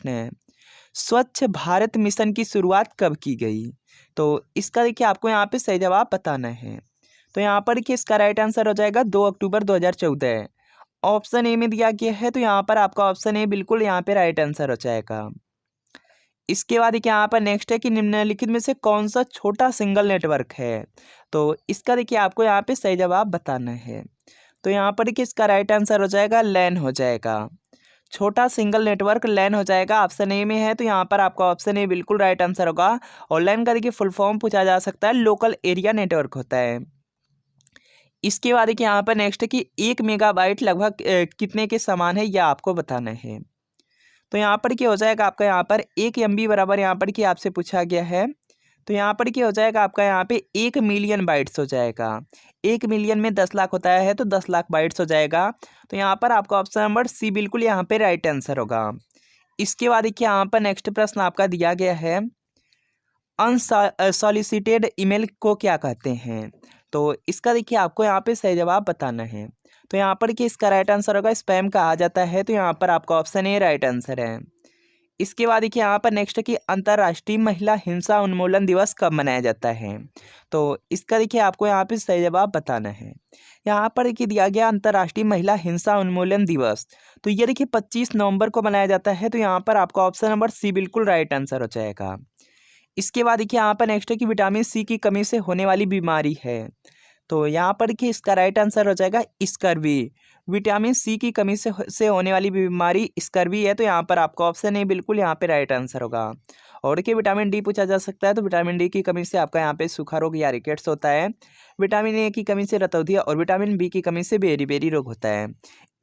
प्रश्न है, स्वच्छ भारत मिशन की शुरुआत कब की गई? तो इसका देखिए आपको यहाँ पे सही जवाब बताना है। तो यहाँ पर देखिए इसका राइट आंसर हो जाएगा 2 अक्टूबर 2014। ऑप्शन ए में दिया गया है, तो यहाँ पर आपका ऑप्शन ए बिल्कुल यहाँ पे राइट आंसर हो जाएगा। इसके बाद देखिए यहाँ पर नेक्स्ट है कि निम्नलिखित में से कौन सा छोटा सिंगल नेटवर्क है? तो इसका देखिए आपको यहाँ पे सही जवाब बताना है। तो यहाँ पर देखिए इसका राइट आंसर हो जाएगा लैन हो जाएगा। छोटा सिंगल नेटवर्क लैन हो जाएगा, ऑप्शन ए में है, तो यहाँ पर आपका ऑप्शन ए बिल्कुल राइट आंसर होगा। और लैन का देखिए फुल फॉर्म पूछा जा सकता है, लोकल एरिया नेटवर्क होता है। इसके बाद देखिए यहाँ पर नेक्स्ट है कि 1 मेगाबाइट लगभग कितने के समान है, यह आपको बताना है। तो यहाँ पर क्या हो जाएगा आपका, यहाँ पर 1 MB बराबर यहाँ पर क्या आपसे पूछा गया है। तो यहाँ पर क्या हो जाएगा आपका, यहाँ पे 1 मिलियन बाइट्स हो जाएगा। 1 मिलियन में 10 लाख होता है, तो 10 लाख बाइट्स हो जाएगा। तो यहाँ पर आपका ऑप्शन नंबर सी बिल्कुल यहाँ पे राइट आंसर होगा। इसके बाद देखिए यहाँ पर नेक्स्ट प्रश्न आपका दिया गया है, अनसॉलिसिटेड ईमेल को क्या कहते हैं? तो इसका देखिए आपको यहाँ पे सही जवाब बताना है। तो यहाँ पर कि इसका राइट आंसर होगा स्पैम कहा जाता है, तो यहाँ पर आपका ऑप्शन ए राइट आंसर है। इसके बाद देखिए यहाँ पर नेक्स्ट है कि अंतर्राष्ट्रीय महिला हिंसा उन्मूलन दिवस कब मनाया जाता है? तो इसका देखिए आपको यहाँ पे सही जवाब बताना है। यहाँ पर देखिए दिया गया अंतर्राष्ट्रीय महिला हिंसा उन्मूलन दिवस, तो ये देखिए 25 नवंबर को मनाया जाता है, तो यहाँ पर आपका ऑप्शन नंबर सी बिल्कुल राइट आंसर हो जाएगा। इसके बाद देखिए यहाँ पर नेक्स्ट है कि विटामिन सी की कमी से होने वाली बीमारी है। तो यहाँ पर देखिए इसका राइट आंसर हो जाएगा स्कर्वी। विटामिन सी की कमी से होने वाली बीमारी स्कर्वी है, तो यहाँ पर आपका ऑप्शन ए बिल्कुल यहाँ पे राइट आंसर होगा। और देखिए विटामिन डी पूछा जा सकता है, तो विटामिन डी की कमी से आपका यहाँ पे सूखा रोग या रिकेट्स होता है। विटामिन ए की कमी से रतौंधिया और विटामिन बी की कमी से बेरी रोग होता है।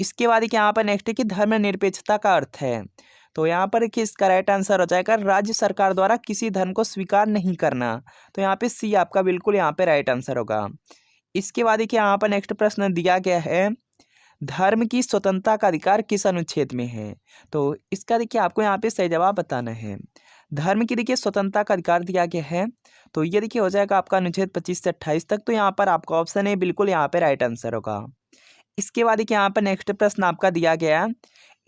इसके बाद देखिए यहाँ पर नेक्स्ट है कि धर्मनिरपेक्षता का अर्थ है। तो यहाँ पर देखिए इसका राइट आंसर हो जाएगा राज्य सरकार द्वारा किसी धर्म को स्वीकार नहीं करना। तो यहाँ पे सी आपका बिल्कुल यहाँ पे राइट आंसर होगा। इसके बाद देखिए यहाँ पर नेक्स्ट प्रश्न दिया गया है, धर्म की स्वतंत्रता का अधिकार किस अनुच्छेद में है? तो इसका देखिए आपको यहाँ पे सही जवाब बताना है। धर्म की देखिए स्वतंत्रता का अधिकार दिया गया है, तो ये देखिए हो जाएगा आपका अनुच्छेद 25 से 28 तक, तो यहाँ पर आपका ऑप्शन है बिल्कुल यहाँ पे राइट आंसर होगा। इसके बाद देखिए यहाँ पर नेक्स्ट प्रश्न आपका दिया गया,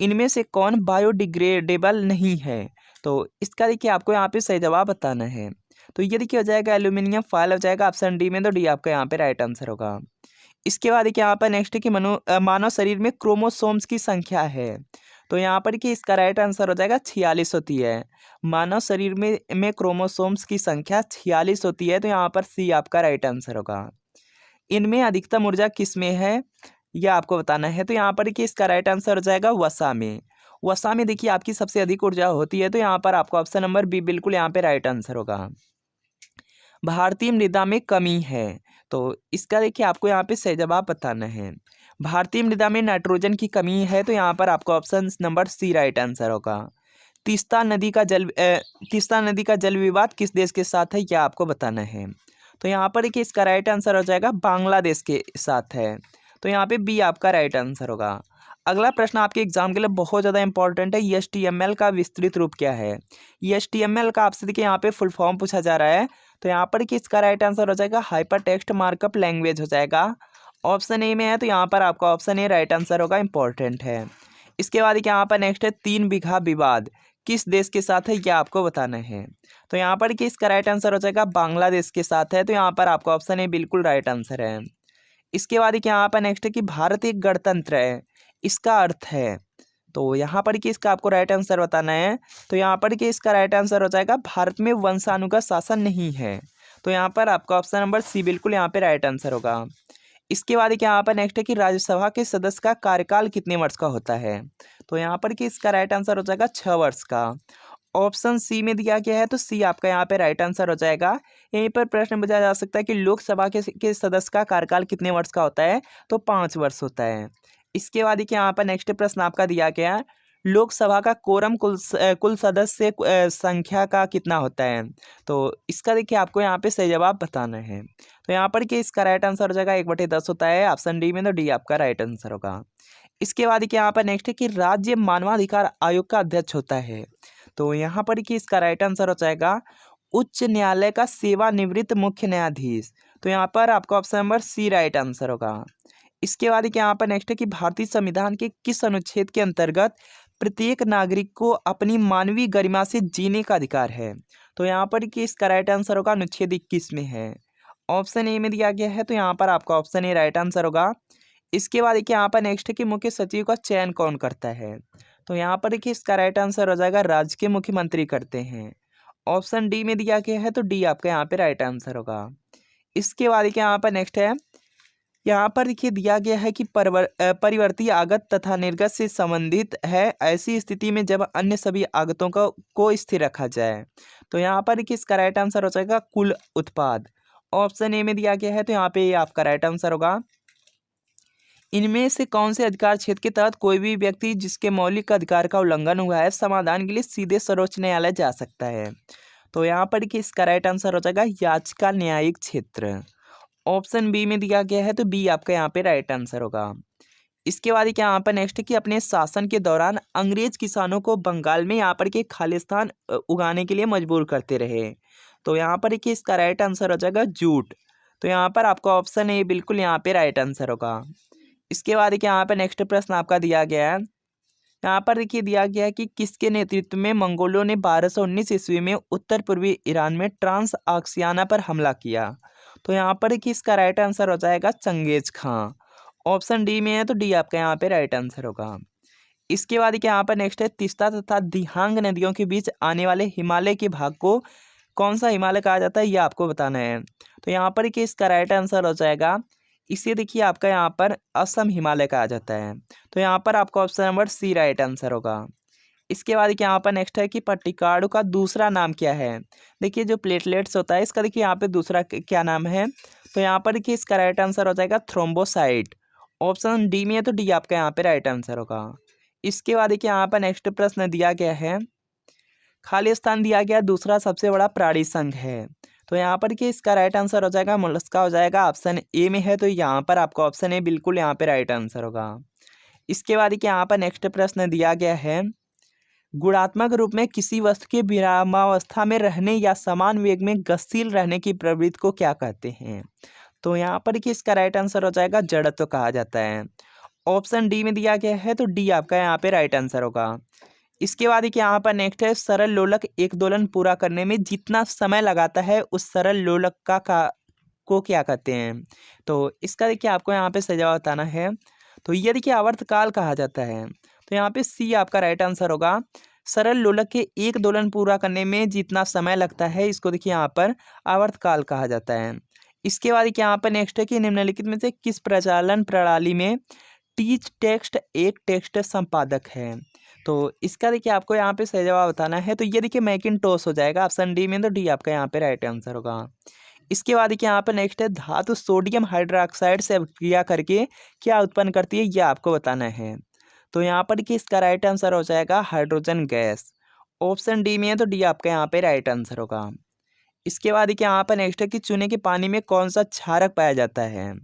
इनमें से कौन बायोडिग्रेडेबल नहीं है? तो इसका देखिए आपको यहाँ पे सही जवाब बताना है। तो ये देखिए हो जाएगा एल्यूमिनियम फॉयल हो जाएगा ऑप्शन डी में, तो डी आपका यहाँ पे राइट आंसर होगा। इसके बाद देखिए यहाँ पर नेक्स्ट है कि मानव शरीर में क्रोमोसोम्स की संख्या है। तो यहाँ पर कि इसका राइट आंसर हो जाएगा 46 होती है। मानव शरीर में क्रोमोसोम्स की संख्या 46 होती है, तो यहाँ पर सी आपका राइट आंसर होगा। इनमें अधिकतम ऊर्जा किस में है, यह आपको बताना है। तो यहाँ पर कि इसका राइट आंसर हो जाएगा वसा में। वसा में देखिए आपकी सबसे अधिक ऊर्जा होती है, तो यहाँ पर आपका ऑप्शन नंबर बी बिल्कुल यहाँ पे राइट आंसर होगा। भारतीय मृदा में कमी है, तो इसका देखिए आपको यहाँ पे सही जवाब बताना है। भारतीय मृदा में नाइट्रोजन की कमी है, तो यहाँ पर आपका option number C right answer होगा। तीस्ता नदी का जल विवाद किस देश के साथ है, यह आपको बताना है। तो यहाँ पर देखिए इसका राइट आंसर हो जाएगा बांग्लादेश के साथ है, तो यहाँ पे बी आपका राइट आंसर होगा। अगला प्रश्न आपके एग्जाम के लिए बहुत ज़्यादा इंपॉर्टेंट है, HTML का विस्तृत रूप क्या है? HTML का आपसे देखिए यहाँ पे फुल फॉर्म पूछा जा रहा है, तो यहाँ पर कि इसका राइट आंसर हो जाएगा हाइपर टेक्स्ट मार्कअप लैंग्वेज हो जाएगा। ऑप्शन ए में है, तो यहाँ पर आपका ऑप्शन ए राइट आंसर होगा, इंपॉर्टेंट है। इसके बाद यहाँ पर नेक्स्ट है 3 बीघा विवाद किस देश के साथ है, यह आपको बताना है। तो यहाँ पर कि इसका राइट आंसर हो जाएगा बांग्लादेश के साथ है, तो यहाँ पर आपका ऑप्शन ए बिल्कुल राइट आंसर है। इसके बाद यहाँ पर नेक्स्ट है कि भारत एक गणतंत्र है, इसका अर्थ है। तो यहाँ पर कि इसका आपको राइट आंसर बताना है। तो यहाँ पर कि इसका राइट आंसर हो जाएगा भारत में वंशानुगत शासन नहीं है, तो यहाँ पर आपका ऑप्शन नंबर सी बिल्कुल यहाँ पे राइट आंसर होगा। इसके बाद यहाँ पर नेक्स्ट है कि राज्यसभा के सदस्य का कार्यकाल कितने वर्ष का होता है? तो यहाँ पर कि इसका राइट आंसर हो जाएगा 6 वर्ष का। ऑप्शन सी में दिया गया है, तो सी आपका यहाँ पे राइट आंसर हो जाएगा। यहीं पर प्रश्न पूछा जा सकता है कि लोकसभा के सदस्य का कार्यकाल कितने वर्ष का होता है, तो 5 वर्ष होता है। इसके बाद देखिए यहाँ पर नेक्स्ट प्रश्न आपका दिया गया है, लोकसभा का कोरम कुल सदस्य संख्या का कितना होता है? तो इसका देखिए आपको यहाँ पे सही जवाब बताना है। तो यहाँ पर कि इसका राइट आंसर हो जाएगा 1/10 होता है, ऑप्शन डी में, तो डी आपका राइट आंसर होगा। इसके बाद देखिए यहाँ पर नेक्स्ट है कि राज्य मानवाधिकार आयोग का अध्यक्ष होता है, तो यहाँ पर कि इसका राइट आंसर हो जाएगा उच्च न्यायालय का सेवानिवृत्त मुख्य न्यायाधीश, तो यहाँ पर आपका option number C right answer होगा। इसके बाद यहाँ पर नेक्स्ट है कि भारतीय संविधान के किस अनुच्छेद के अंतर्गत प्रत्येक नागरिक को अपनी मानवीय गरिमा से जीने का अधिकार है। तो यहाँ पर कि इसका राइट आंसर होगा अनुच्छेद 21 में है। ऑप्शन ए में दिया गया है, तो यहाँ पर आपका ऑप्शन ए राइट आंसर होगा। इसके बाद देखिए यहाँ पर नेक्स्ट है कि मुख्य सचिव का चयन कौन करता है। तो यहाँ पर देखिए इसका राइट आंसर हो जाएगा राज्य के मुख्यमंत्री करते हैं। ऑप्शन डी में दिया गया है, तो डी आपका यहाँ पे राइट आंसर होगा। इसके बाद देखिए यहाँ पर नेक्स्ट है, यहाँ पर देखिए दिया गया है कि परिवर्ती आगत तथा निर्गत से संबंधित है ऐसी स्थिति में जब अन्य सभी आगतों को स्थिर रखा जाए। तो यहाँ पर देखिए इसका राइट आंसर हो जाएगा कुल उत्पाद। ऑप्शन ए में दिया गया है, तो यहाँ पे ये आपका राइट आंसर होगा। इनमें से कौन से अधिकार क्षेत्र के तहत कोई भी व्यक्ति जिसके मौलिक अधिकार का उल्लंघन हुआ है समाधान के लिए सीधे सर्वोच्च न्यायालय जा सकता है। तो यहाँ पर देखिए इसका राइट आंसर हो जाएगा याचिका न्यायिक क्षेत्र। ऑप्शन बी में दिया गया है, तो बी आपका यहाँ पे राइट आंसर होगा। इसके बाद क्या यहाँ पर नेक्स्ट है कि अपने शासन के दौरान अंग्रेज किसानों को बंगाल में यहाँ पर के खालिस्तान उगाने के लिए मजबूर करते रहे। तो यहाँ पर देखिए इसका राइट आंसर हो जाएगा जूट। तो यहाँ पर आपका ऑप्शन ए बिल्कुल यहाँ पे राइट आंसर होगा। इसके बाद देखिए यहाँ पर नेक्स्ट प्रश्न आपका दिया गया है, यहाँ पर देखिए दिया गया है कि किसके नेतृत्व में मंगोलों ने 1219 ईस्वी में उत्तर पूर्वी ईरान में ट्रांस आक्सियाना पर हमला किया। तो यहाँ पर देखिए इसका राइट आंसर हो जाएगा चंगेज खां। ऑप्शन डी में है, तो डी आपका यहाँ पे राइट आंसर होगा। इसके बाद देखिए यहाँ पर नेक्स्ट है, तीस्ता तथा दिहांग नदियों के बीच आने वाले हिमालय के भाग को कौन सा हिमालय कहा जाता है, ये आपको बताना है। तो यहाँ पर देखिए इसका राइट आंसर हो जाएगा, इसे देखिए आपका यहाँ पर असम हिमालय कहा जाता है। तो यहाँ पर आपका option number C right answer होगा। इसके बाद यहाँ पर नेक्स्ट है कि पट्टिकाडु का दूसरा नाम क्या है। देखिए जो प्लेटलेट्स होता है इसका देखिए यहाँ पे दूसरा क्या नाम है। तो यहाँ पर देखिए इसका राइट आंसर हो जाएगा थ्रोम्बोसाइट। ऑप्शन डी में है, तो डी आपका यहाँ पे राइट आंसर होगा। इसके बाद देखिए यहाँ पर नेक्स्ट प्रश्न दिया गया है, खालिस्तान दिया गया दूसरा सबसे बड़ा प्राणी संघ है। तो यहाँ पर कि इसका राइट आंसर हो जाएगा मोलस्का हो जाएगा। ऑप्शन ए में है, तो यहाँ पर आपका ऑप्शन ए बिल्कुल यहाँ पे राइट आंसर होगा। इसके बाद देखिए यहाँ पर नेक्स्ट प्रश्न दिया गया है, गुणात्मक रूप में किसी वस्तु के विरामावस्था में रहने या समान वेग में गतिशील रहने की प्रवृत्ति को क्या कहते हैं। तो यहाँ पर कि इसका राइट आंसर हो जाएगा जड़त्व कहा जाता है। ऑप्शन डी में दिया गया है, तो डी आपका यहाँ पे राइट आंसर होगा। इसके बाद देखिए यहाँ पर नेक्स्ट है, सरल लोलक एक दोलन पूरा करने में जितना समय लगाता है उस सरल लोलक को क्या कहते हैं। तो इसका देखिए आपको यहाँ पे सही जवाब बताना है। तो ये देखिए आवर्तकाल कहा जाता है। तो यहाँ पे सी आपका राइट आंसर होगा। सरल लोलक के एक दोलन पूरा करने में जितना समय लगता है इसको देखिए यहाँ पर आवर्तकाल कहा जाता है। इसके बाद देखिए यहाँ पर नेक्स्ट है कि निम्नलिखित में से किस प्रचालन प्रणाली में टीच टेक्स्ट एक टेक्स्ट संपादक है। तो इसका देखिए आपको यहाँ पे सही जवाब बताना है। तो ये देखिए मैकिन्टोश हो जाएगा ऑप्शन डी में, तो डी आपका यहाँ पे राइट आंसर होगा। इसके बाद देखिए यहाँ पे नेक्स्ट है, धातु सोडियम हाइड्रोक्साइड से अभिक्रिया करके क्या उत्पन्न करती है, ये आपको बताना है। तो यहाँ पर देखिए इसका राइट आंसर हो जाएगा हाइड्रोजन गैस। ऑप्शन डी में है, तो डी आपका यहाँ पे राइट आंसर होगा। इसके बाद देखिए यहाँ पर नेक्स्ट है कि चूने के पानी में कौन सा क्षारक पाया जाता है।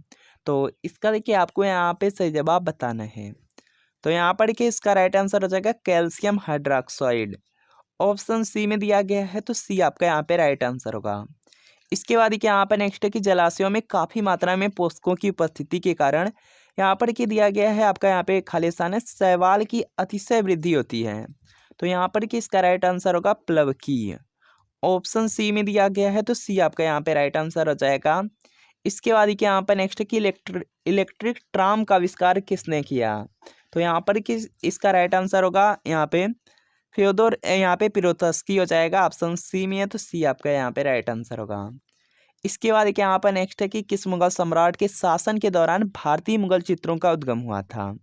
तो इसका देखिए आपको यहाँ पे सही जवाब बताना है। तो यहाँ पर देखिए इसका राइट आंसर हो जाएगा कैल्शियम हाइड्रोक्साइड। ऑप्शन सी में दिया गया है, तो सी आपका यहाँ पे राइट आंसर होगा। इसके बाद देखिए यहाँ पर नेक्स्ट है कि जलाशयों में काफ़ी मात्रा में पोषकों की उपस्थिति के कारण यहाँ पर कि दिया गया है आपका यहाँ पे खालिस्तान है शैवाल की अतिशय वृद्धि होती है। तो यहाँ पर कि इसका राइट आंसर होगा प्लवकीय। ऑप्शन सी में दिया गया है, तो सी आपका यहाँ पे राइट आंसर हो जाएगा। इसके बाद देखिए यहाँ पर नेक्स्ट है कि इलेक्ट्रिक ट्राम का आविष्कार किसने किया। तो यहाँ पर कि इसका राइट आंसर होगा यहाँ पे फ्योदोर यहाँ पे पिरोत्स्की हो जाएगा। ऑप्शन सी में है, तो सी आपका यहाँ पे राइट आंसर होगा। इसके बाद देखिए यहाँ पर नेक्स्ट है कि किस मुगल सम्राट के शासन के दौरान भारतीय मुगल चित्रों का उद्गम हुआ था।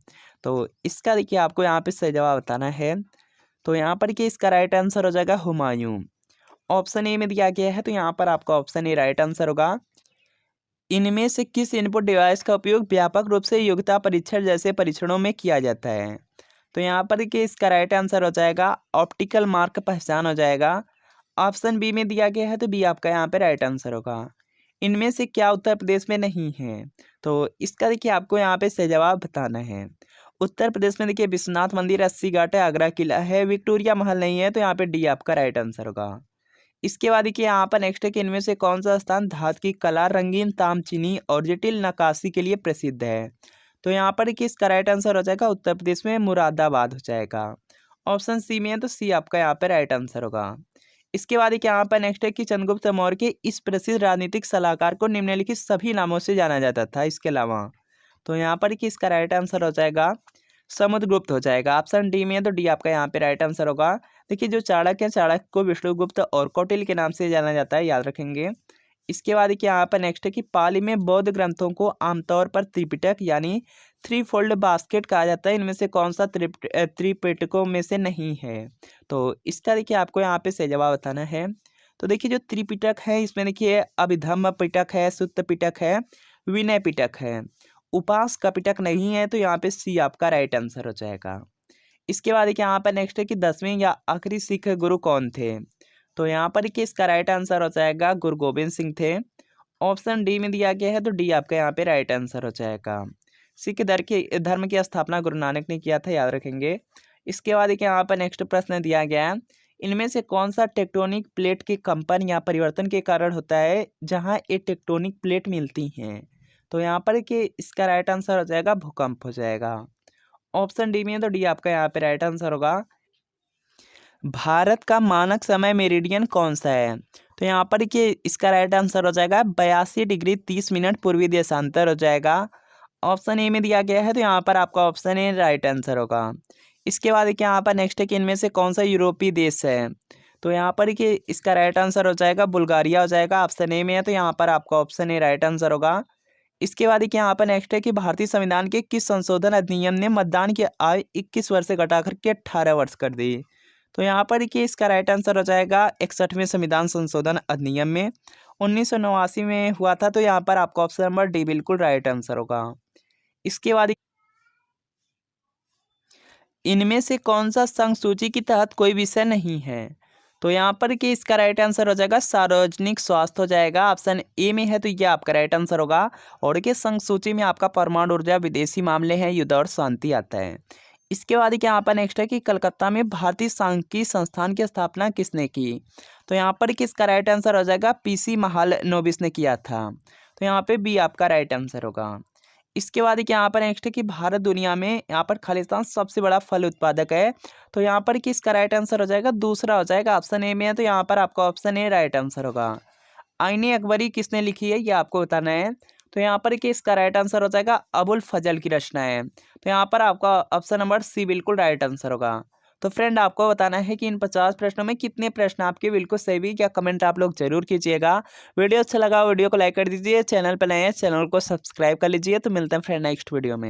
तो इसका देखिए आपको यहाँ पे सही जवाब बताना है। तो यहाँ पर कि इसका राइट आंसर हो जाएगा हुमायूं। ऑप्शन ए में दिया गया है, तो यहाँ पर आपका ऑप्शन ए राइट आंसर होगा। इनमें से किस इनपुट डिवाइस का उपयोग व्यापक रूप से योग्यता परीक्षण जैसे परीक्षणों में किया जाता है। तो यहाँ पर कि इसका राइट आंसर हो जाएगा ऑप्टिकल मार्क पहचान हो जाएगा। ऑप्शन बी में दिया गया है, तो बी आपका यहाँ पे राइट आंसर होगा। इनमें से क्या उत्तर प्रदेश में नहीं है। तो इसका देखिए आपको यहाँ पे सही जवाब बताना है। उत्तर प्रदेश में देखिए विश्वनाथ मंदिर, अस्सी घाट है, आगरा किला है, विक्टोरिया महल नहीं है। तो यहाँ पे डी आपका राइट आंसर होगा। इसके बाद देखिए यहाँ पर नेक्स्ट है कि इनमें से कौन सा स्थान धातु की कला, रंगीन तामचीनी और जटिल नक्काशी के लिए प्रसिद्ध है। तो यहाँ पर देखिए इसका राइट आंसर हो जाएगा उत्तर प्रदेश में मुरादाबाद हो जाएगा। ऑप्शन सी में है तो सी आपका यहाँ पे राइट आंसर होगा। इसके बाद एक यहाँ पर नेक्स्ट है कि चंद्रगुप्त मौर्य के इस प्रसिद्ध राजनीतिक सलाहकार को निम्नलिखित सभी नामों से जाना जाता था इसके अलावा। तो यहाँ पर कि इसका राइट आंसर हो जाएगा समुद्रगुप्त हो जाएगा। ऑप्शन डी में है तो डी आपका यहाँ पे राइट आंसर होगा। देखिए जो चाणक्य है, चाणक्य को विष्णुगुप्त और कौटिल्य के नाम से जाना जाता है, याद रखेंगे। इसके बाद देखिए यहाँ पर नेक्स्ट है कि पाली में बौद्ध ग्रंथों को आमतौर पर त्रिपिटक यानी थ्री फोल्ड बास्केट कहा जाता है। इनमें से कौन सा त्रिपिटकों में से नहीं है? तो इसका देखिए आपको यहाँ पे सही जवाब बताना है। तो देखिए जो त्रिपिटक है इसमें देखिए अभिधम्म पिटक है, सुत्त पिटक है, विनय पिटक है। उपास का पिटक नहीं है, तो यहाँ पे सी आपका राइट आंसर हो जाएगा। इसके बाद देखिए यहाँ पर नेक्स्ट है कि 10वें या आखिरी सिख गुरु कौन थे? तो यहाँ पर कि इसका राइट आंसर हो जाएगा गुरु गोबिंद सिंह थे। ऑप्शन डी में दिया गया है तो डी आपका यहाँ पे राइट आंसर हो जाएगा। सिख धर्म की स्थापना गुरु नानक ने किया था, याद रखेंगे। इसके बाद देखिए यहाँ पर नेक्स्ट प्रश्न दिया गया है, इनमें से कौन सा टेक्टोनिक प्लेट के कंपन या परिवर्तन के कारण होता है जहाँ ये टेक्टोनिक प्लेट मिलती हैं? तो यहाँ पर कि इसका राइट आंसर हो जाएगा भूकंप हो जाएगा। ऑप्शन डी में है तो डी आपका यहाँ पे राइट आंसर होगा। भारत का मानक समय मेरिडियन कौन सा है? तो यहाँ पर कि इसका राइट आंसर हो जाएगा 82 डिग्री 30 मिनट पूर्वी देशांतर हो जाएगा। ऑप्शन ए में दिया गया है तो यहाँ पर आपका ऑप्शन ए राइट आंसर होगा। इसके बाद देखिए यहाँ पर नेक्स्ट है कि इनमें से कौन सा यूरोपीय देश है? तो यहाँ पर कि इसका राइट आंसर हो जाएगा बुल्गारिया हो जाएगा। ऑप्शन ए में है तो यहाँ पर आपका ऑप्शन ए राइट आंसर होगा। इसके बाद देखिए यहाँ पर नेक्स्ट है कि भारतीय संविधान के किस संशोधन अधिनियम ने मतदान की आयु 21 वर्ष से घटाकर के 18 वर्ष कर दी? तो यहाँ पर देखिए इसका राइट आंसर हो जाएगा 61वें संविधान संशोधन अधिनियम में 1989 में हुआ था। तो यहाँ पर आपका ऑप्शन नंबर डी बिल्कुल राइट आंसर होगा। इसके बाद इनमें से कौन सा संघ सूची के तहत कोई विषय नहीं है? तो यहाँ पर कि इसका राइट आंसर हो जाएगा सार्वजनिक स्वास्थ्य हो जाएगा। ऑप्शन ए में है तो ये आपका राइट आंसर होगा। और के संघ सूची में आपका परमाणु ऊर्जा, विदेशी मामले हैं, युद्ध और शांति आता है। इसके बाद यहाँ पर नेक्स्ट है कि कलकत्ता में भारतीय सांख्यिकी संस्थान की स्थापना किसने की? तो यहाँ पर कि इसका राइट आंसर हो जाएगा PC महालनोबिस ने किया था। तो यहाँ पे बी आपका राइट आंसर होगा। इसके बाद एक यहाँ पर नेक्स्ट है कि भारत दुनिया में यहाँ पर खालिस्तान सबसे बड़ा फल उत्पादक है। तो यहाँ पर कि इसका राइट आंसर हो जाएगा दूसरा हो जाएगा। ऑप्शन ए में है तो यहाँ पर आपका ऑप्शन ए राइट आंसर होगा। आईने अकबरी किसने लिखी है ये आपको बताना है। तो यहाँ पर कि इसका राइट आंसर हो जाएगा अबुल फजल की रचना है। तो यहाँ पर आपका ऑप्शन नंबर सी बिल्कुल राइट आंसर होगा। तो फ्रेंड आपको बताना है कि इन 50 प्रश्नों में कितने प्रश्न आपके बिल्कुल सही भी, क्या कमेंट आप लोग जरूर कीजिएगा। वीडियो अच्छा लगा वीडियो को लाइक कर दीजिए, चैनल पर नए हैं चैनल को सब्सक्राइब कर लीजिए। तो मिलते हैं फ्रेंड नेक्स्ट वीडियो में।